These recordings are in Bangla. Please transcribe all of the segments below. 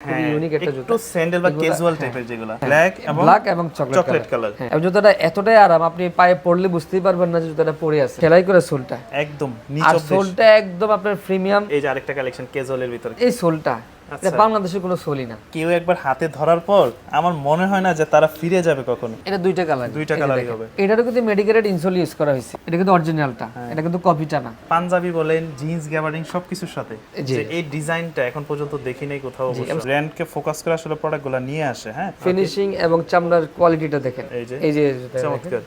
খুবই ইউনিক একটা জুতা, একটু স্যান্ডেল বা ক্যাজুয়াল টাইপের যেগুলো ব্ল্যাক এবং চকলেট কালার। হ্যাঁ, এই জুতাটা এতটাই আরাম, আপনি পায়ে পরলে বুঝতেই পারবেন না যে জুতাটা পরে আছে। সেলাই করে সোলটা, একদম নিচ আর অব্দি। সোলটা একদম আপনার প্রিমিয়াম। এই যে আরেকটা কালেকশন ক্যাজুয়ালের ভিতরে, এই সোলটা এটা বাংলাদেশের কোনো সোলই না। কেউ একবার হাতে ধরার পর আমার মনে হয় না যে তারা ফিরে যাবে কখনো। এটা দুইটা কালারই হবে। এটারও কিন্তু মেডিকেটেড ইনসোল ইউজ করা হয়েছে, এটা কিন্তু অরিজিনালটা, এটা কিন্তু কপিটা না। পাঞ্জাবি বলেন, জিন্স, গ্যাবার্ডিং সবকিছুর সাথে যে এই ডিজাইনটা এখন পর্যন্ত দেখি নাই কোথাও। ব্র্যান্ডকে ফোকাস করে আসলে প্রোডাক্টগুলো নিয়ে আসে। হ্যাঁ, ফিনিশিং এবং চামড়ার কোয়ালিটিটা দেখেন, এই যে চমৎকার।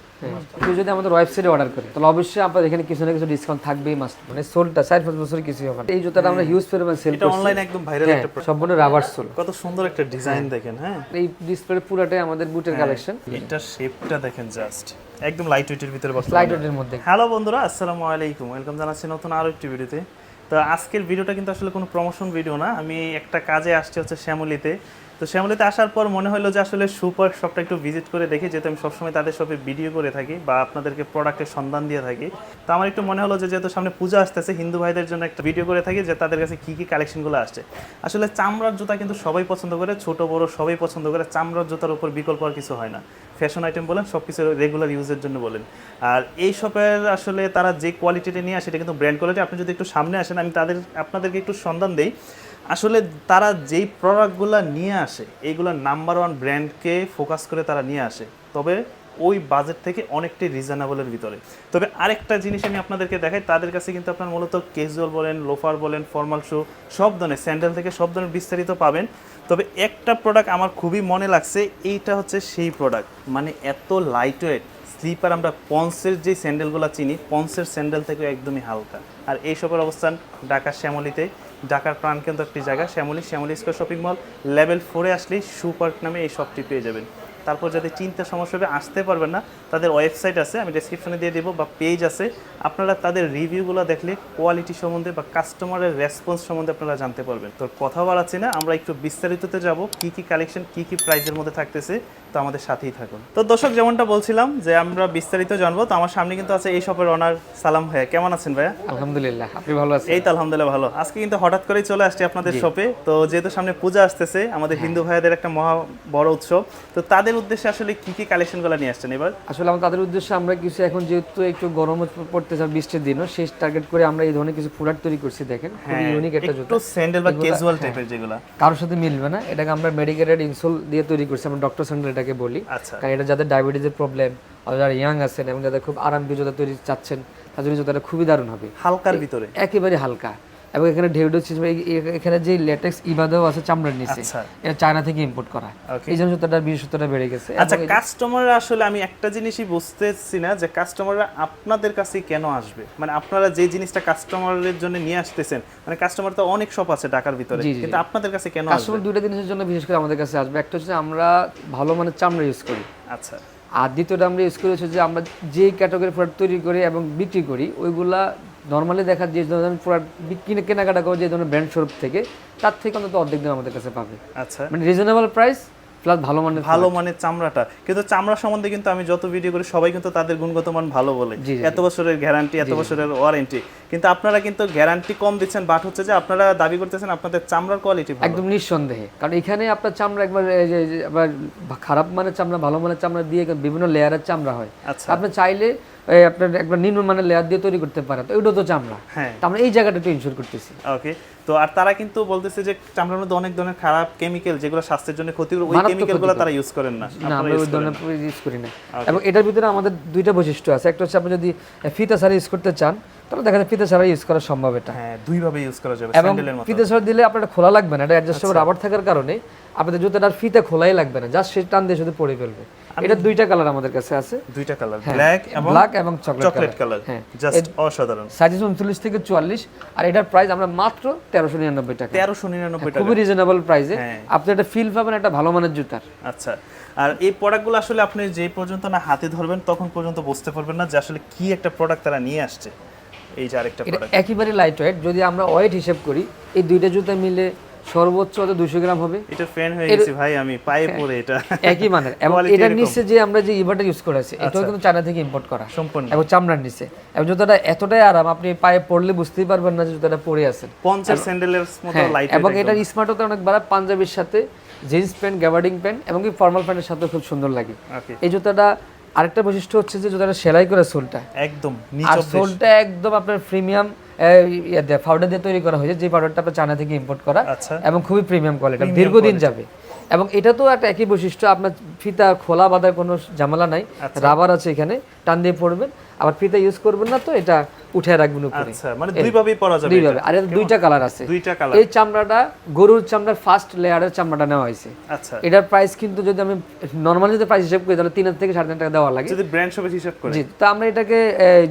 কেউ যদি আমাদের ওয়েবসাইটে অর্ডার করে তাহলে অবশ্যই আপনাদের এখানে কিছু না কিছু ডিসকাউন্ট থাকবেই মাস্ট। মানে সোলটা 4-5 বছর কিছু হবে। এই জুতাটা আমরা হিউজ পরিমাণ সেল এটা করছি, অনলাইনে একদম ভাইরাল একটা প্রোডাক্ট। সম্পূর্ণ রাবার সোল, কত সুন্দর একটা ডিজাইন দেখেন। হ্যাঁ, এই ডিসপ্লে পুরোটাই আমাদের বুটের কালেকশন। এটা শেপটা দেখেন, জাস্ট একদম লাইট ওয়েটের ভিতরে বসে। লাইট ওয়েটের মধ্যে। হ্যালো বন্ধুরা, আসসালামু আলাইকুম, ওয়েলকাম জানাচ্ছি নতুন আরো একটি ভিডিওতে। তো আজকের ভিডিওটা কিন্তু আসলে কোনো প্রমোশন ভিডিও না, আমি একটা কাজে আসছি হচ্ছে শ্যামলীতে। তো শ্যামলীতে আসার পর মনে হলো যে আসলে সুপার শপটা একটু ভিজিট করে দেখি, যেহেতু আমি সবসময় তাদের শপে ভিডিও করে থাকি বা আপনাদেরকে প্রোডাক্টের সন্ধান দিয়ে থাকি। তো আমার একটু মনে হলো যে যেহেতু সামনে পূজা আসতেছে, হিন্দু ভাইদের জন্য একটা ভিডিও করে থাকি যে তাদের কাছে কী কী কালেকশনগুলো আসছে। আসলে চামড়ার জুতা কিন্তু সবাই পছন্দ করে, ছোট বড় সবাই পছন্দ করে। চামড়ার জুতার উপর বিকল্প আর কিছু হয় না। ফ্যাশন আইটেম বলেন, সব কিছু রেগুলার ইউজের জন্য বলেন। আর এই শপের আসলে তারা যে কোয়ালিটিটা নিয়ে আসে এটা কিন্তু ব্র্যান্ড কোয়ালিটি। আপনি যদি একটু সামনে আসেন, আমি আপনাদেরকে একটু সন্ধান দেই। আসলে তারা যেই প্রোডাক্টগুলো নিয়ে আসে এইগুলো নাম্বার ওয়ান ব্র্যান্ডকে ফোকাস করে তারা নিয়ে আসে, তবে ওই বাজেট থেকে অনেকটাই রিজনেবলের ভিতরে। তবে আরেকটা জিনিস আমি আপনাদেরকে দেখাই, তাদের কাছে কিন্তু আপনার মূলত ক্যাজুয়াল বলেন, লোফার বলেন, ফর্মাল শু, সব ধরনের স্যান্ডেল থেকে সব ধরনের বিস্তারিত পাবেন। তবে একটা প্রোডাক্ট আমার খুবই মনে লাগছে, এইটা হচ্ছে সেই প্রোডাক্ট, মানে এত লাইট ওয়েট স্লিপার। আমরা পন্সের যে স্যান্ডেলগুলো চিনি, পন্সের স্যান্ডেল থেকে একদমই হালকা। আর এই শপের অবস্থান ঢাকার শ্যামলীতে, ঢাকার প্রাণকেন্দ্র একটি জায়গা Shyamoli square shopping mall level 4-এ আসলেই শু পার্ক নামে এই শপটি পেয়ে যাবেন। তারপর যাদের চিন্তা সমস্যা হবে, আসতে পারবেন না, তাদের ওয়েবসাইট আছে, আমি ডেসক্রিপশনে দিয়ে দেবো, বা পেজ আছে। আপনারা তাদের রিভিউগুলো দেখলে কোয়ালিটি সম্বন্ধে বা কাস্টমারের রেসপন্স সম্বন্ধে আপনারা জানতে পারবেন। তো কথা বাড়াচ্ছি না, আমরা একটু বিস্তারিততে যাব, কী কী কালেকশন কী কী প্রাইসের মধ্যে থাকতেছে। তো আমাদের সাথেই থাকুন। তো দর্শক, যেমনটা বলছিলাম যে আমরা বিস্তারিত জানবো। তো আমার সামনে কিন্তু আছে এই শপের ওনার সালাম ভাইয়া। কেমন আছেন ভাইয়া? আলহামদুলিল্লাহ, আপনি ভালো আছেন? এই তো আলহামদুলিল্লাহ ভালো। আজকে কিন্তু হঠাৎ করেই চলে আসছি আপনাদের শপে। তো যেহেতু সামনে পূজা আসতেছে, আমাদের হিন্দু ভাইয়াদের একটা মহা বড় উৎসব, তো তাদের উদ্দেশ্যে আসলে কি কি কালেকশনগুলো নিয়ে আসছেন এবার? আসলে তাদের উদ্দেশ্যে আমরা কিছু, এখন যেহেতু একটু গরম পড়তেছে, বৃষ্টির দিনও শেষ টার্গেট করে আমরা এই ধরনের কিছু প্রোডাক্ট তৈরি করছি। দেখেন খুবই ইউনিক একটা জুতা, একটু স্যান্ডেল বা ক্যাজুয়াল টাইপের যেগুলো কারোর সাথে মিলবে না। এটাকে আমরা মেডিকেটেড ইনসোল দিয়ে তৈরি করছি, আমরা ডক্টর স্যান্ডেল এটাকে বলি। আচ্ছা, কারণ এটা যাদের ডায়াবেটিসের প্রবলেম, যারা ইয়াং আছেন এবং যাদের খুব আরামদায়ক জুতা তৈরি চাচ্ছেন, তাদের জন্য জুতাটা খুবই দারুণ হবে। হালকার ভিতরে, একেবারে হালকা। এবং এখানে ঢেউডো সিস্টেম, এখানে যে ল্যাটেক্স ইবাদাও আছে চামড়ার নিচে, এটা চায়না থেকে ইম্পোর্ট করা। এই জন্য জুতাটার বিশেষত্বটা বেড়ে গেছে। আচ্ছা, কাস্টমাররা আসলে আমি একটা জিনিসই বুঝতেছি না যে কাস্টমাররা আপনাদের কাছে কেন আসবে, মানে আপনারা যে জিনিসটা কাস্টমারের জন্য নিয়ে আসতেছেন, মানে কাস্টমার তো অনেক শপ আছে ঢাকার ভিতরে, কিন্তু আপনাদের কাছে কেন আসবে? কাস্টমার দুইটা জিনিসের জন্য বিশেষ করে আমাদের কাছে আসবে। একটা হচ্ছে আমরা ভালো মানের চামড়া ইউজ করি, আচ্ছা। আর দ্বিতীয়টা আমরা ইউজ করি হচ্ছে যে আমরা যে ক্যাটাগরি প্রোডাক্ট তৈরি করি এবং বিক্রি করি, ওইগুলা নর্মালি দেখা যে ধরনের প্রোডাক্ট কেনাকাটা করে যে ধরনের ব্র্যান্ড শোরুম থেকে, তার থেকে অন্তত অর্ধেক দাম আমাদের কাছে পাবে। আচ্ছা, মানে রিজনেবল প্রাইস প্লাস ভালো মানের চামড়াটা। কিন্তু চামড়া সম্বন্ধে কিন্তু আমি যত ভিডিও করি সবাই কিন্তু তাদের গুণগত মান ভালো বলে, এত বছরের গ্যারান্টি, এত বছরের ওয়ারেন্টি। কিন্তু আপনারা কিন্তু গ্যারান্টি কম দিচ্ছেন, বাট হচ্ছে যে আপনারা দাবি করতেছেন আপনাদের চামড়ার কোয়ালিটি ভালো। একদম নিঃসন্দেহে, কারণ এখানে আপনার চামড়া একবার আবার খারাপ মানের চামড়া, ভালো মানের চামড়া দিয়ে বিভিন্ন লেয়ারের চামড়া হয়। আপনি চাইলে আপনার একবার নিম্ন মানের লেয়ার দিয়ে তৈরি করতে পারেন, তো ওইটা তো চামড়া। হ্যাঁ, আমরা এই জায়গাটা একটু ইনশিওর করতেছি। ওকে। তো আর তারা কিন্তু বলতেছে যে চামড়ার মধ্যে অনেক ধরনের খারাপ কেমিক্যাল, যেগুলো স্বাস্থ্যের জন্য ক্ষতিকর, ওই কেমিক্যালগুলো তারা ইউজ করেন না। আমরা ওই ধরনের ইউজ করি না। এবং এটার ভিতরে আমাদের দুইটা বৈশিষ্ট্য আছে। একটা হচ্ছে আপনি যদি ফিতা ছাড়া ইউজ করতে চান, তাহলে দেখা যায় ফিতা ছাড়া ইউজ করা সম্ভব। এটা হ্যাঁ, দুই ভাবে ইউজ করা যাবে এবং স্যান্ডেলের মতো। ফিতা ছাড়া দিলে আপনার খোলা লাগবে না, এটা অ্যাডজাস্টেবল রাবার থাকার কারণে আপনাদের জুতাটার ফিতা খোলাই লাগবে না, জাস্ট সে টান দিয়ে শুধু পরে ফেলবে। এটা দুইটা কালার আমাদের কাছে আছে, দুইটা কালার, ব্ল্যাক এবং চকলেট কালার। হ্যাঁ, জাস্ট অসাধারণ। সাইজ 39 থেকে 44, আর এটার প্রাইস আমরা মাত্র 1399 টাকা। 1399 টাকা, খুবই রিজনেবল প্রাইসে আপনি একটা ফিল পাবেন একটা ভালো মানের জুতার। আচ্ছা, আর এই প্রোডাক্টগুলো আসলে আপনি যে পর্যন্ত না হাতে ধরবেন তখন পর্যন্ত বুঝতে পারবেন না যে আসলে কি একটা প্রোডাক্ট তারা নিয়ে আসছে। এই যে আরেকটা প্রোডাক্ট একেবারে লাইট ওয়েট, যদি আমরা ওয়েট হিসেব করি এই দুইটা জুতা মিলে সর্বোচ্চ 200 গ্রাম হবে। এটা ফ্যান হয়ে গেছে ভাই, আমি পায়ে পড়ে এটা একই মানের। এবং এটার নিচে যে আমরা যে ইভারটা ইউজ করেছি এটাও কিন্তু চায়না থেকে ইম্পোর্ট করা সম্পূর্ণ, এবং চামড়ার নিচে। এবং জুতাটা এতটাই আরাম, আপনি পায়ে পড়লে বুঝতেই পারবেন না যে জুতাটা পরে আছেন। পঞ্চের স্যান্ডেলের মতো লাইট। এবং এটার স্মার্টতা অনেক বড়, পাঞ্জাবির সাথে জিন্স প্যান্ট, গ্যাবার্ডিং প্যান্ট এবং কি ফর্মাল প্যান্টের সাথে খুব সুন্দর লাগে। এই জুতাটা আরেকটা বৈশিষ্ট্য হচ্ছে যে জুতাটা সেলাই করে সোলটা একদম আর সোলটা একদম আপনার প্রিমিয়াম পাউডার দিয়ে তৈরি করা হয়েছে, যে পাউডারটা আপনার চায়না থেকে ইম্পোর্ট করা এবং খুবই প্রিমিয়াম কোয়ালিটি, দীর্ঘদিন যাবে। এবং এটা তো একটা একই বৈশিষ্ট্য, আপনার ফিতা খোলা বাঁধার কোনো ঝামেলা নাই, রাবার আছে এখানে, টান দিয়ে পড়বেন, আবার ফিতা ইউজ করবেন না তো এটা উঠে রাখবেন উপরে। আচ্ছা, মানে দুইভাবেই পরা যাবে। দুইভাবে। আর এর দুইটা কালার আছে। দুইটা কালার। এই চামড়াটা গরুর চামড়ার ফার্স্ট লেয়ারের চামড়াটা নেওয়া হয়েছে। আচ্ছা, এটার প্রাইস কিন্তু যদি আমি নরমালি যদি প্রাইস হিসাব করি তাহলে 3000 থেকে 3500 টাকা দেওয়া লাগে যদি ব্র্যান্ড শপে হিসাব করে। জি, তো আমরা এটাকে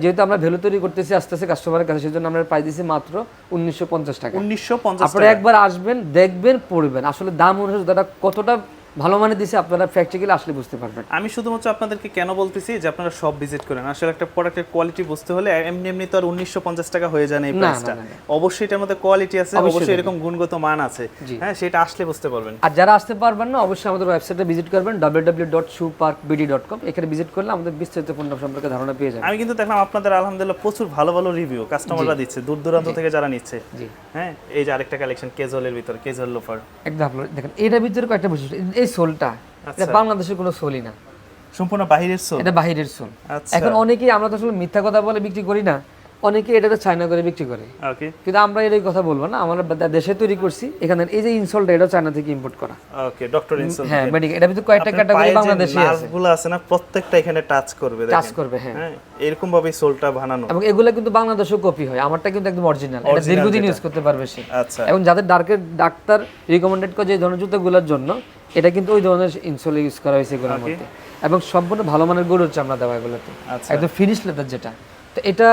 যেহেতু আমরা ভ্যালু তৈরি করতেছি আস্তে আস্তে কাস্টমারের কাছে, সেজন্য আমরা প্রাইস দিছি মাত্র 1950 টাকা। 1950 আপনারা একবার আসবেন, দেখবেন, পড়বেন, আসলে দাম অনুসারে দাদা কতটা ভালো মানে দিছে আপনারা প্র্যাকটিক্যালি আসলে বুঝতে পারবেন। আমি শুধুমাত্র আপনাদেরকে কেন বলতেছি যে আপনারা সব ভিজিট করেন, আসলে একটা প্রোডাক্টের কোয়ালিটি বুঝতে হলে এমনি এমনি তো আর 1950 টাকা হয়ে যায় না এই প্রাইসটা। অবশ্যই এটার মধ্যে কোয়ালিটি আছে, অবশ্যই এরকম গুণগত মান আছে, হ্যাঁ, সেটা আসলে বুঝতে পারবেন। আর যারা আসতে পারবেন না অবশ্যই আমাদের ওয়েবসাইটে ভিজিট করবেন www.shoeparkbd.com। এখানে ভিজিট করলে আমাদের বিস্তারিত পণ্য সম্পর্কে ধারণা পেয়ে যাবেন। আমি কিন্তু দেখলাম আপনাদের আলহামদুলিল্লাহ প্রচুর ভালো ভালো রিভিউ কাস্টমাররা দিচ্ছে, দূর দূরান্ত থেকে যারা নিচ্ছে। হ্যাঁ, এই যে আরেকটা কালেকশন ক্যাজুয়ালের ভিতর, ক্যাজুয়াল লোফার একদম দেখেন, এটার ভিতরে কয়েকটা বৈশিষ্ট্য। এই সোলটা এটা বাংলাদেশের কোনো সোলই না, সম্পূর্ণ বাহিরের সোল, এটা বাহিরের সোল। এখন অনেকেই, আমরা তো আসলে মিথ্যা কথা বলে বিক্রি করি না, অনেকে এটা চায়না করে বিক্রি করে, কিন্তু আমরা এর কথা বলবো না, আমরা দেশে তৈরি করছি। এখানে এই যে ইনসোলটা এটা চায়না থেকে ইম্পোর্ট করা। ওকে, ডক্টর ইনসোল। হ্যাঁ, মেডিকেল। এটা ভিতরে কয়েকটা ক্যাটাগরি বাংলাদেশে আছে, নার্ভগুলো আছে না, প্রত্যেকটা এখানে টাচ করবে, দেখেন টাচ করবে। হ্যাঁ, এরকম ভাবে সোলটা বানানো, এবং এগুলো কিন্তু বাংলাদেশেও কপি হয়। আমারটা কিন্তু একদম অরিজিনাল, এটা দীর্ঘদিন ইউজ করতে পারবে সে। আচ্ছা, এবং যাদের ডাক্তার রিকমেন্ডেড করে যে ধরনের জুতোগুলোর জন্য, এটা কিন্তু ওই ধরনের ইনসোল ইউজ করা হয়েছে এগুলোর মধ্যে, এবং সম্পূর্ণ ভালো মানের গরুর চামড়া দেওয়া এগুলোতে, একদম ফিনিশ লেদার যেটা। তো এটা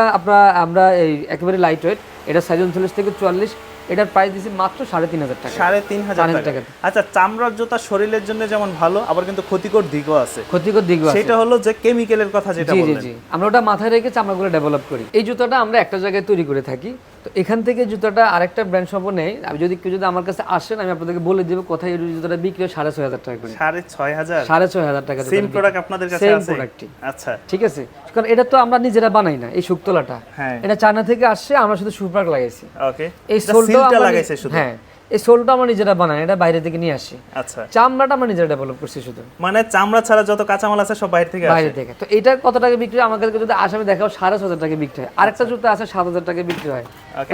আমরা এই একেবারে লাইট ওয়েট, এটা সাইজ 39 থেকে 44, এটার প্রাইস দিছি মাত্র 3500 টাকা। 3500 টাকা। আচ্ছা, চামড়ার জুতা শরীরের জন্য যেমন ভালো, আবার কিন্তু ক্ষতিকর দিকও আছে। ক্ষতিকর দিকও আছে, সেটা হলো যে কেমিক্যালের কথা যেটা বললেন। জি, আমরা ওটা মাথায় রেখে চামড়াগুলো ডেভেলপ করি। এই জুতাটা আমরা একটা জায়গায় তৈরি করে থাকি, তো এখান থেকে জুতাটা আরেকটা ব্র্যান্ড শপও নেই। আমি যদি কেউ যদি আমার কাছে আসেন, আমি আপনাদেরকে বলে দেব কোথায় এই জুতাটা বিক্রি হয়। 6500 টাকা করে। 6500 টাকা। সেম প্রোডাক্ট আপনাদের কাছে আছে? আচ্ছা, ঠিক আছে, কারণ এটা তো আমরা নিজেরা বানাই না, এই শুকতলাটা এটা চায়না থেকে আসছে, আমরা শুধু সুপার্ক লাগাইছি। ওকে, এই সোলটা লাগাইছে শুধু। হ্যাঁ, এই সোলটা আমরা নিজেরা বানাই, এটা বাইরে থেকে নিয়ে আসি। আচ্ছা, চামড়াটা আমরা নিজেরা ডেভেলপ করছি শুধু, মানে চামড়া ছাড়া যত কাঁচামাল আছে সব বাইরে থেকে আসে। বাইরে থেকে। তো এটা কত টাকা বিক্রি হয় আমার কাছে যদি আসামে দেখাও, 6500 টাকা বিক্রি হয়। আরেকটা জুতা আছে 7000 টাকা বিক্রি হয়।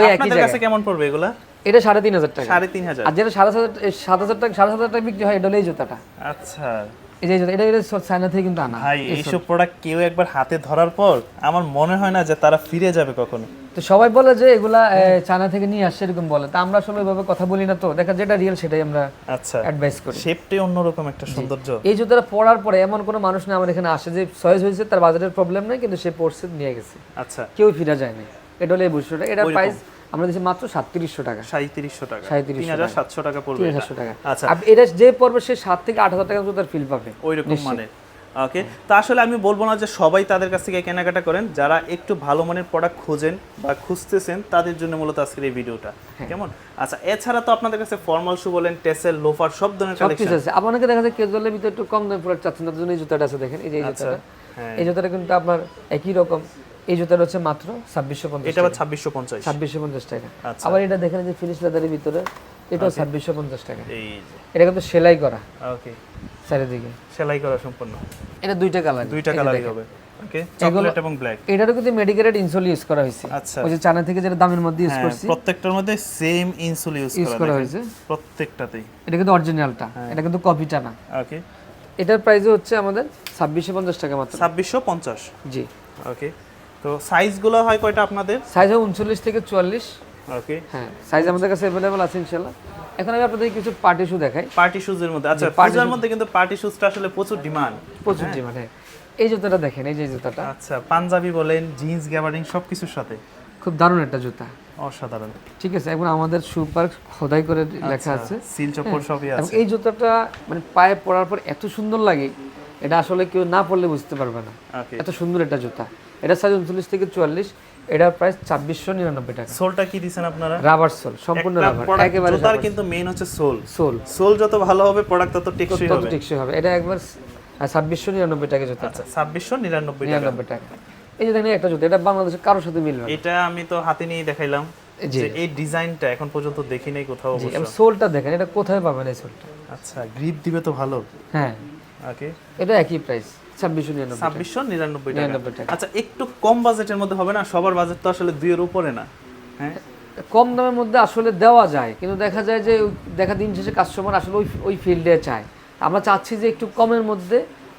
ওই একই জায়গায় কেমন পড়বে এগুলা? এটা 3500 টাকা। 3500। আর যেটা 7000 টাকা 7500 টাকা বিক্রি হয়, এটা হলো এই জুতাটা। আচ্ছা, এই যে এটা চায়না থেকে কিন্তু আনা। ভাই, এইসব প্রোডাক্ট কেউ একবার হাতে ধরার পর আমার মনে হয় না যে তারা ফিরে যাবে কখনো। তো সবাই বলে যে এগুলা চায়না থেকে নিয়ে আসছে এরকম বলে, তা আমরা আসলে ওইভাবে কথা বলি না, তো দেখা যেটা রিয়েল সেটাই আমরা অ্যাডভাইস করি। শেপটাই অন্যরকম একটা সৌন্দর্য। এই জুতাটা পরার পরে এমন কোনো মানুষ না আমার এখানে আসে যে চয়েস হয়েছে, তার বাজারের প্রবলেম নাই, কিন্তু সে পড়ছে নিয়ে গেছে, আচ্ছা, কেউ ফিরে যায় না। এটা হলো এই বিষয়টা। এটা প্রাইস আমরা দিচ্ছি মাত্র 3700 টাকা। 3700 টাকা, 3700 টাকা পড়বে। 3700 টাকা। আচ্ছা, এটা যে পড়বে সে 7 থেকে 8000 টাকা জুতার ফিল পাবে ওইরকম মানে। ওকে, তো আসলে আমি বলবো না যে সবাই তাদের কাছ থেকে কেনাকাটা করেন, যারা একটু ভালো মানের প্রোডাক্ট খোঁজেন বা খুঁজতেছেন তাদের জন্য মূলত আজকের এই ভিডিওটা। কেমন? আচ্ছা, এছাড়া তো আপনাদের কাছে ফর্মাল শু বলেন, টেসেল, লোফার সব ধরনের কালেকশন আছে। আপনাকে দেখা যায় ক্যাজুয়ালের ভিতরে একটু কম দামে প্রোডাক্ট চাচ্ছেন, তার জন্য এই জুতাটা আছে, দেখেন এই যে এই জুতাটা। এই জুতাটা কিন্তু আপনার একই রকম। এই জুতাটা হচ্ছে মাত্র 2650। এটা আবার 2650 টাকা। আবার এটা দেখেন যে ফিনিশ লেদারের ভিতরে, এটাও 2650 টাকা। এই এটা কিন্তু সেলাই করা। ওকে, চারিদিকে সেলাই করা সম্পূর্ণ। এটা দুইটা কালারই হবে। ওকে, চকলেট এবং ব্ল্যাক। এটারও কিন্তু মেডিকেটেড ইনসোল ইউজ করা হয়েছে। আচ্ছা, ওই যে চায়না থেকে যেটা দামের মধ্যে ইউজ করছি, প্রত্যেকটার মধ্যে সেম ইনসোল ইউজ করা হয়েছে প্রত্যেকটাতেই। এটা কিন্তু অরিজিনালটা, এটা কিন্তু কপিটা না। ওকে, এটার প্রাইস হচ্ছে আমাদের 2650 টাকা মাত্র। 2650। জি। ওকে, তো সাইজগুলো হয় কয়টা আপনাদের? সাইজ হয় 39 থেকে 44। ওকে, হ্যাঁ, সাইজ আমাদের কাছে अवेलेबल আছে ইনশাআল্লাহ। এখন আমি আপনাদের কিছু পার্টি শু দেখাই। পার্টি শুজের মধ্যে, আচ্ছা, পূজার মধ্যে কিন্তু পার্টি শুজটা আসলে প্রচুর ডিমান্ড। হ্যাঁ, এই জুতাটা দেখেন, এই যে জুতাটা। আচ্ছা, পাঞ্জাবি বলেন, জিন্স, গ্যাবার্ডিং সবকিছুর সাথে খুব দারুণ একটা জুতা, অসাধারণ। ঠিক আছে, এখন আমাদের শু পার্ক খোদাই করে লেখা আছে, সিল চপ্পল সবই আছে। এবং এই জুতাটা মানে পায়ে পরার পর এত সুন্দর লাগে, এটা আসলে কেউ না পরলে বুঝতে পারবে না, এত সুন্দর একটা জুতা। এটা সাইজ 39 থেকে 44। এটার প্রাইস 2699 টাকা। সোলটা কি দিবেন আপনারা? রাবার সোল, সম্পূর্ণ রাবার, একেবারে জুতার কিন্তু মেইন হচ্ছে সোল। সোল সোল যত ভালো হবে প্রোডাক্ট তত টেকসই হবে। তত টেকসই হবে। এটা একবার 2699 টাকা জুতা। আচ্ছা 2699 টাকা। এই যে দেখেন একটা জুতা, এটা বাংলাদেশে কারোর সাথে মিলবে না। এটা আমি তো হাতে নিয়ে দেখাইলাম যে এই ডিজাইনটা এখন পর্যন্ত দেখি নাই কোথাও অবশ্য। এবং সোলটা দেখেন, এটা কোথায় পাবেন এই সোলটা? আচ্ছা গ্রিপ দিবে তো ভালো। হ্যাঁ ওকে, এটা একই প্রাইস 2699 টাকা। আচ্ছা একটু কম বাজেটের মধ্যে হবে না? সবার বাজেট তো আসলে 2 এর উপরে না। হ্যাঁ, কম দামের মধ্যে আসলে দেওয়া যায়, কিন্তু দেখা যায় যে দিন শেষে কাস্টমার আসলে ওই ফিল্ডে চায়। আমরা চাচ্ছি যে একটু কমের মধ্যে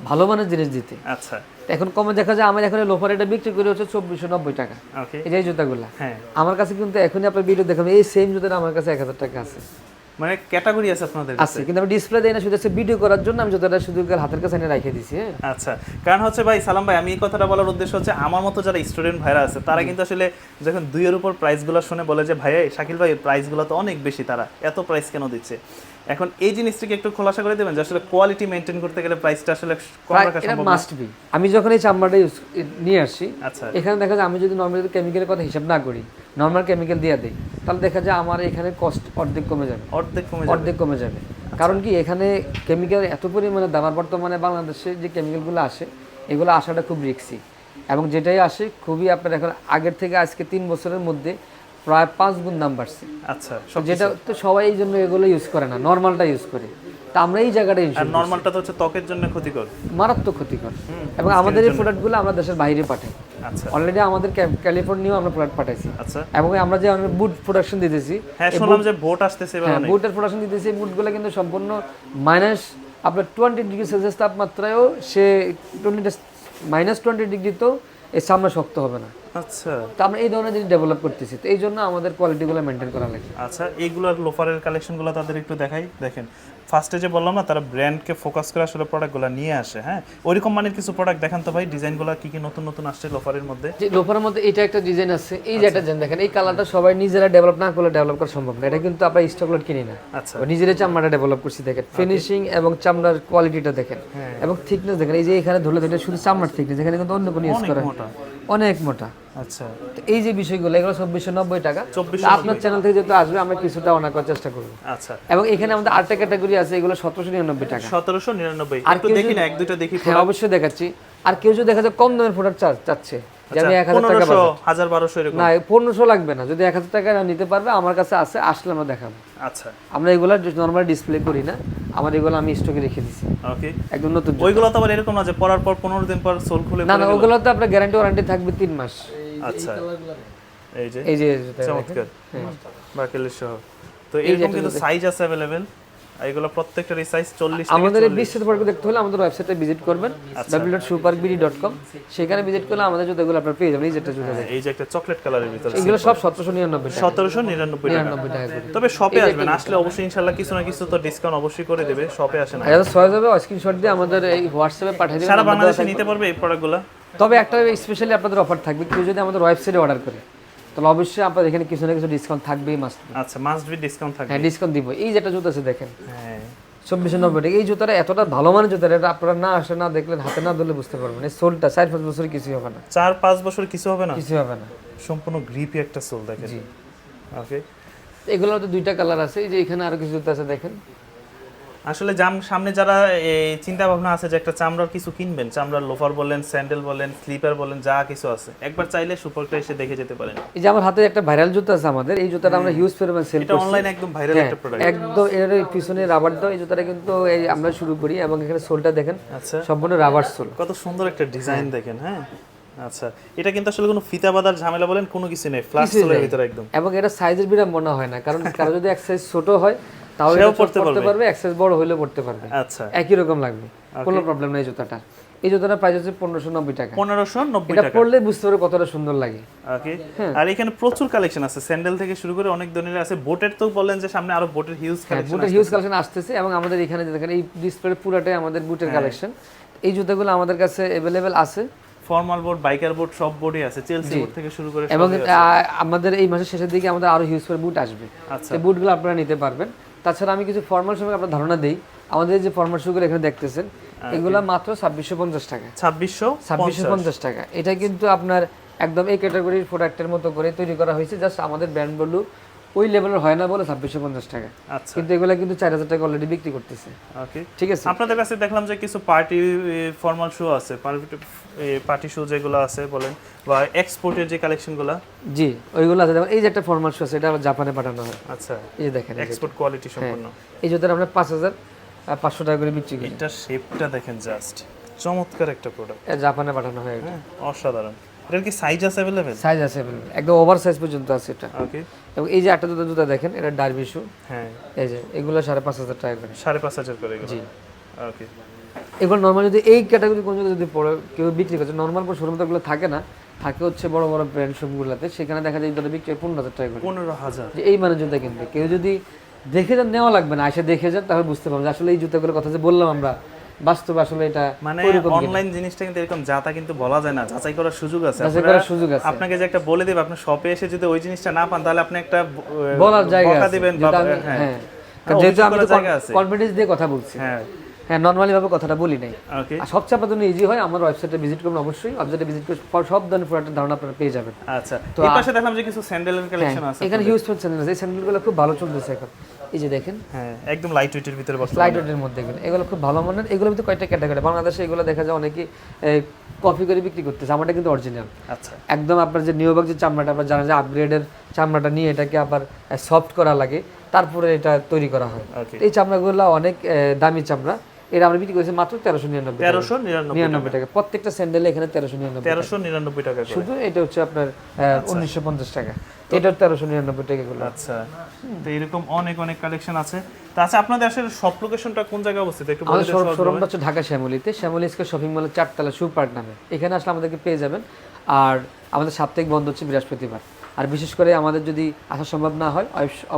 ভালো মানের জিনিস দিতে। আচ্ছা এখন কমে দেখা যায় আমার এখানে লোফার এটা বিক্রি করে হচ্ছে 2490 টাকা। ওকে, এই যে জুতাগুলা হ্যাঁ আমার কাছে কিন্তু এখনই আপনার ভিডিও দেখাবেন, এই সেম জুতাটা আমার কাছে 1000 টাকা আছে। মানে ক্যাটাগরি আছে আপনাদের আছে, কিন্তু আমি ডিসপ্লে দেই না, শুধু ভিডিও করার জন্য আমি জুতাটা শুধু হাতের কাছে এনে রেখে দিয়েছি। হ্যাঁ আচ্ছা, কারণ হচ্ছে ভাই সালাম ভাই, আমি এই কথাটা বলার উদ্দেশ্য হচ্ছে আমার মতো যারা স্টুডেন্ট ভাইরা আছে তারা কিন্তু আসলে যখন 2 এর উপর প্রাইসগুলো শুনে বলে যে ভাই শাকিল ভাই প্রাইসগুলো তো অনেক বেশি, তারা এত প্রাইস কেন দিচ্ছে? এখন এই জিনিসটাকে একটু খোলাসা করে দেবেন যে আসলে কোয়ালিটি মেইনটেইন করতে গেলে প্রাইসটা আসলে কম রাখা সম্ভব না? Must be. আমি যখন এই চামড়াটা নিয়ে আসি, আচ্ছা এখানে দেখা যায় আমি যদি নরমাল কেমিক্যালের কথা হিসাব না করি, নরমাল কেমিক্যাল দিয়ে দেই, তাহলে দেখা যায় আমার এখানে কস্ট অর্ধেক কমে যাবে। অর্ধেক কমে যাবে। কারণ কি এখানে কেমিক্যাল এত পরিমাণে দাম, আর বর্তমানে বাংলাদেশে যে কেমিক্যালগুলো আসে এগুলো আসাটা খুব রিস্কি, এবং যেটাই আসে খুবই আপনার এখন আগের থেকে আজকে 3 বছরের মধ্যে প্রায় 5 গুণ দাম বাড়ছে। আচ্ছা, যেটা তো সবাই এই জন্য এগুলো ইউজ করে না, নরমালটা ইউজ করে। তা আমরা এই জায়গাটা ইউজ আর নরমালটা তো হচ্ছে ত্বকের জন্য ক্ষতিকর, মারাত্মক ক্ষতিকর। এবং আমাদের এই প্রোডাক্টগুলো আমরা দেশের বাইরে পাঠাই। আচ্ছা অলরেডি আমাদের ক্যালিফোর্নিয়াও আমরা প্রোডাক্ট পাঠাইছি। আচ্ছা, এবং আমরা যে বুট প্রোডাকশন দিতেছি, হ্যাঁ শুনলাম যে বোট আসতেছে এবার অনেক। বুটের প্রোডাকশন দিতেছি, এই বুটগুলো কিন্তু সম্পূর্ণ মাইনাস আপনার 20 ডিগ্রি সেলসিয়াস তাপমাত্রায়ও সে -20 ডিগ্রিতেও এই চামড়া শক্ত হবে না। আচ্ছা, তো আমরা এই ধরনের জিনিস ডেভেলপ করতেছি, তো এই জন্য আমাদের কোয়ালিটিগুলো মেনটেন করা লাগে। আচ্ছা এইগুলোর লোফারের কালেকশনগুলো তাদের একটু দেখাই। দেখেন ফার্স্টে যে বললাম না, তারা ব্র্যান্ডকে ফোকাস করে আসলে প্রোডাক্টগুলো নিয়ে আসে। হ্যাঁ, ওইরকম মানের কিছু প্রোডাক্ট দেখান তো ভাই, ডিজাইনগুলো কি কি নতুন নতুন আসছে লোফারের মধ্যে? যে লোফারের মধ্যে এটা একটা ডিজাইন আছে, এই যে একটা ডিজাইন দেখেন, এই কালারটা সবাই নিজেরা ডেভেলপ না করলে ডেভেলপ করা সম্ভব না। এটা কিন্তু আমরা স্টক লট কিনি না, আচ্ছা নিজেরা চামড়াটা ডেভেলপ করছি। দেখেন ফিনিশিং এবং চামড়ার কোয়ালিটিটা দেখেন, এবং থিকনেস দেখেন। এই যে এখানে ধরলে ধরে শুধু চামড়ার থিকনেস, এখানে কিন্তু অন্য কোনো ইউজ করা অনেক মোটা। আচ্ছা, তো এই যে বিষয়গুলো এগুলো 2490 টাকা। 2490 আপনার চ্যানেল থেকে যেহেতু আসবে আমরা কিছুটা অনার করার চেষ্টা করব। আচ্ছা, এবং এখানে আমাদের আরেকটা ক্যাটাগরি আছে, এগুলো 1799 টাকা। 1799। আর একটু দেখি না, এক দুইটা দেখি। হ্যাঁ অবশ্যই দেখাচ্ছি। আর কেউ যদি দেখা যায় কম দামের প্রোডাক্ট চাচ্ছে, যে আমি 1000 টাকা 1200 এরকম না, 1500 লাগবে না, যদি 1000 টাকা নিতে পারবে আমার কাছে আছে, আসলে আমরা দেখাবো। আচ্ছা, আমরা এগুলো নরমাল ডিসপ্লে করি না, আমার এগুলো আমি স্টকে রেখে দিছি ওকে একদম নতুন। ওইগুলো তো আবার এরকম না যে পরার পর 15 দিন পর সোল খুলে না না, ওগুলো তো আপনার গ্যারান্টি ওয়ারেন্টি থাকবে 3 মাস। আচ্ছা, এই যে চমৎকার বাকেলের সহ। তো এরকম কিন্তু সাইজ আছে अवेलेबल, এগুলো প্রত্যেকটারই সাইজ 40 থেকে আমাদের এই বিস্তারিত প্রোডাক্ট দেখতে হলে আমাদের ওয়েবসাইটে ভিজিট করবেন www.shoeparkbd.com। সেখানে ভিজিট করলে আমাদের জুতাগুলো আপনারা পেয়ে যাবেন। এই যেটা জুতা দেখেন, এই যে একটা চকলেট কালারের ভিতরে, এগুলো সব 1799 টাকা। 1799 টাকা করে। তবে শপে আসবেন, আসলে অবশ্যই ইনশাআল্লাহ কিছু না কিছু তো ডিসকাউন্ট অবশ্যই করে দেবে। শপে আসেন, আর যারা সহজ হবে স্ক্রিনশট দিয়ে আমাদের এই হোয়াটসঅ্যাপে পাঠিয়ে দিবেন। সারা বাংলাদেশে নিতে পারবে এই প্রোডাক্টগুলো। তবে একটা স্পেশালি আপনাদের অফার থাকবে, কেউ যদি আমাদের ওয়েবসাইটে অর্ডার করে তাহলে অবশ্যই আপনাদের এখানে কিছু না কিছু ডিসকাউন্ট থাকবেই, মাস্ট। আচ্ছা, মাস্ট বি ডিসকাউন্ট থাকবে। হ্যাঁ ডিসকাউন্ট দিব। এই যেটা জুতা আছে দেখেন, হ্যাঁ 2490 টাকা। এই জুতাটা এতটা ভালো মানের জুতা, এটা আপনারা না আসলে না দেখলে হাতে না ধরলে বুঝতে পারবেন। এই সোলটা 4-5 বছর কিছু হবে না, 4-5 বছর কিছু হবে না, কিছু হবে না। সম্পূর্ণ গ্রিপি একটা সোল দেখেন। জি, ওকে, এগুলোর তো দুইটা কালার আছে। এই যে এখানে আরো কিছু জুতা আছে দেখেন। আসলে সামনে যারা এই চিন্তা ভাবনা আছে যে একটা চামড়ার কিছু কিনবেন, চামড়ার লোফার বলেন, স্যান্ডেল বলেন, স্লিপার বলেন, যা কিছু আছে, একবার চাইলে সুপারটা এসে দেখে যেতে পারেন। এই যে আমার হাতে একটা ভাইরাল জুতা আছে আমাদের, এই জুতাটা আমরা হিউজ পরিমাণ সেল এটা করছি। অনলাইনে একদম ভাইরাল একটা প্রোডাক্ট, একদম এর পিছনে রাবার দাও। এই জুতাটা কিন্তু এই আমরা শুরু করি, এবং এখানে সোলটা দেখেন আচ্ছা সম্পূর্ণ রাবার সোল। কত সুন্দর একটা ডিজাইন দেখেন। হ্যাঁ আচ্ছা, এটা কিন্তু আসলে কোনো ফিতা বাঁধার ঝামেলা বলেন কোনো কিছু নেই, ফ্ল্যাট সোলের ভিতরে একদম। এবং এটা সাইজের বিড়ম্বনা হয় না, কারণ কারো যদি এক সাইজ ছোট হয় তাহলে এটা পড়তে পারবে, এক সাইজ বড় হইলে পড়তে পারবে, আচ্ছা একই রকম লাগবে, কোনো প্রবলেম নেই জুতাটা। এই জুতাটার প্রাইস হচ্ছে 1590 টাকা। 1590 এটা টাকা। পরলে বুঝতে পারবে কতটা সুন্দর লাগে। ওকে, আর এখানে প্রচুর কালেকশন আছে, স্যান্ডেল থেকে শুরু করে অনেক ধরনের আছে। বোটের তো বলেন যে সামনে আরো বোটের হিউজ কালেকশন, বুটের হিউজ কালেকশন আসতেছে। এবং আমাদের এখানে যে দেখেন এই ডিসপ্লে পুরোটাই আমাদের বুটের কালেকশন। এই জুতাগুলো আমাদের কাছে अवेलेबल আছে। ফর্মাল বোর্ড, বাইকার বোর্ড, সব বোর্ডই আছে, চেলসি বোর্ড থেকে শুরু করে। এবং আমাদের এই মাসের শেষের দিকে আমাদের আরো হিউজ করে বুট আসবে। আচ্ছা, এই বুটগুলো আপনারা নিতে পারবেন। তাছাড়া আমি কিছু ফর্মাল সম্পর্কে আপনার ধারণা দেই। আমাদের যে ফর্মাল শুগুলো এখানে দেখতেছেন, এগুলো মাত্র 2650 টাকা। 2650 টাকা। এটা কিন্তু আপনার একদম এই ক্যাটাগরির প্রোডাক্টের মতো করে তৈরি করা হয়েছে, জাস্ট আমাদের ব্র্যান্ড ভ্যালু ওই লেভেলের হয় না বলে 2650 টাকা। আচ্ছা, কিন্তু এগুলো কিন্তু 4000 টাকা অলরেডি বিক্রি করতেছে। ওকে, ঠিক আছে। আপনাদের কাছে দেখলাম যে কিছু পার্টি ফর্মাল শু আছে, পার্টি শু যেগুলো আছে বলেন, বা এক্সপোর্টের যে কালেকশনগুলো। জি, ওইগুলো আছে। যেমন এই যে একটা ফর্মাল শু আছে, এটা জাপানে পাঠানো হয়। আচ্ছা, এই যে দেখেন, এক্সপোর্ট কোয়ালিটি সম্পন্ন। এই জুতার আমরা 5500 টাকা করে বিক্রি করি। এটা শেপটা দেখেন, জাস্ট চমৎকার একটা প্রোডাক্ট। এটা জাপানে পাঠানো হয়। এটা অসাধারণ। এটার কি সাইজ আছে अवेलेबल? সাইজ আছে अवेलेबल, একদম ওভার সাইজ পর্যন্ত আছে এটা। ওকে, এবং এই যে একটা জুতা দেখেন, এটা ডার্বি শু। হ্যাঁ, এই যে এগুলো 5500 টাকা করে। 5500 করে এগুলো। জি, ওকে, এগুলো নরমাল যদি এই ক্যাটাগরি কোন যদি পড়ে কেউ বিক্রি করছে, নরমাল শোরুম তো এগুলো থাকে না, থাকে হচ্ছে বড় বড় ব্র্যান্ড শোরুমগুলোতে, সেখানে দেখা যায় জুতা বিক্রি 15000 টাকা করে। 15000। যে এই মানে জুতা কিনতে কেউ যদি দেখে যান, নেওয়া লাগবে না, এসে দেখে যান, তাহলে বুঝতে পারবেন যে আসলে এই জুতাগুলোর কথা যে বললাম আমরা, বাস্তবে আসলে এটা মানে ওইরকম কিনা। অনলাইন জিনিসটা কিন্তু এরকম যাতা কিন্তু বলা যায় না, যাচাই করার সুযোগ আছে। যাচাই করার সুযোগ আছে। আপনাকে যে একটা বলে দেব, আপনি শপে এসে যদি ওই জিনিসটা না পান, তাহলে আপনি একটা বলার জায়গা বকা আছে। দিবেন। যেটা আমি- হ্যাঁ, যেহেতু আমি কনফিডেন্স দিয়ে কথা বলছি। হ্যাঁ, হ্যাঁ, নরমালি ভাবে কথাটা বলি নাই। ওকে, আর সবচেয়ে আপনার জন্য ইজি হয়, আমার ওয়েবসাইটে ভিজিট করুন, অবশ্যই ওয়েবসাইটে ভিজিট করে সব ধরনের প্রোডাক্টের ধারণা আপনারা পেয়ে যাবেন। আচ্ছা। এই পাশে দেখলাম যে কিছু স্যান্ডেলের কালেকশন আছে। এখানে হিউজ স্যান্ডেল আছে, এই স্যান্ডেলগুলো খুব ভালো চলতেছে এখন। এই যে দেখেন, হ্যাঁ, একদম লাইট ওয়েটের ভিতরে বসে। লাইট ওয়েটের মধ্যে এগুলো খুব ভালো মানের। এগুলোর ভিতরে কয়েকটা ক্যাটাগরি, বাংলাদেশে এগুলো দেখা যায় অনেকেই কপি করে বিক্রি করতেছে, আমারটা কিন্তু অরিজিনাল। আচ্ছা, একদম আপনার যে নিউবাক যে চামড়াটা, আপনার জানা যায় আপগ্রেডের চামড়াটা নিয়ে এটাকে আবার সফট করা লাগে, তারপরে এটা তৈরি করা হয়। ওকে, এই চামড়াগুলো অনেক দামি চামড়া। এটা আমরা বিক্রি করেছি মাত্র 1399 টাকা। প্রত্যেকটা স্যান্ডেলে এখানে 1399 টাকা করে। শুধু এটা হচ্ছে আপনার 1950 টাকা, এটা 1399 টাকা গুলো। আচ্ছা, তো এরকম অনেক অনেক কালেকশন আছে। তো আচ্ছা, আপনাদের আসলে শপ লোকেশনটা কোন জায়গায় অবস্থিত একটু বলে আমাদের দিন। শোরুমটা হচ্ছে ঢাকা শ্যামলীতে, শ্যামলী স্কয়ার শপিং মলের 4 তলা শু পার্ক নামে। এখানে আসলে আমাদেরকে পেয়ে যাবেন। আর আমাদের সাপ্তাহিক বন্ধ হচ্ছে বৃহস্পতিবার। আর বিশেষ করে আমাদের যদি আসা সম্ভব না হয়,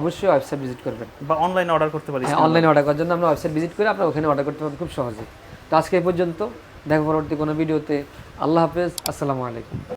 অবশ্যই ওয়েবসাইট ভিজিট করবেন, বা অনলাইনে অর্ডার করতে পারি। হ্যাঁ, অনলাইনে অর্ডার করার জন্য আমরা ওয়েবসাইট ভিজিট করে আপনারা ওখানে অর্ডার করতে পারবেন খুব সহজে। তো আজকে এই পর্যন্ত, দেখা পরবর্তী কোনো ভিডিওতে। আল্লাহ হাফেজ, আসসালামু আলাইকুম।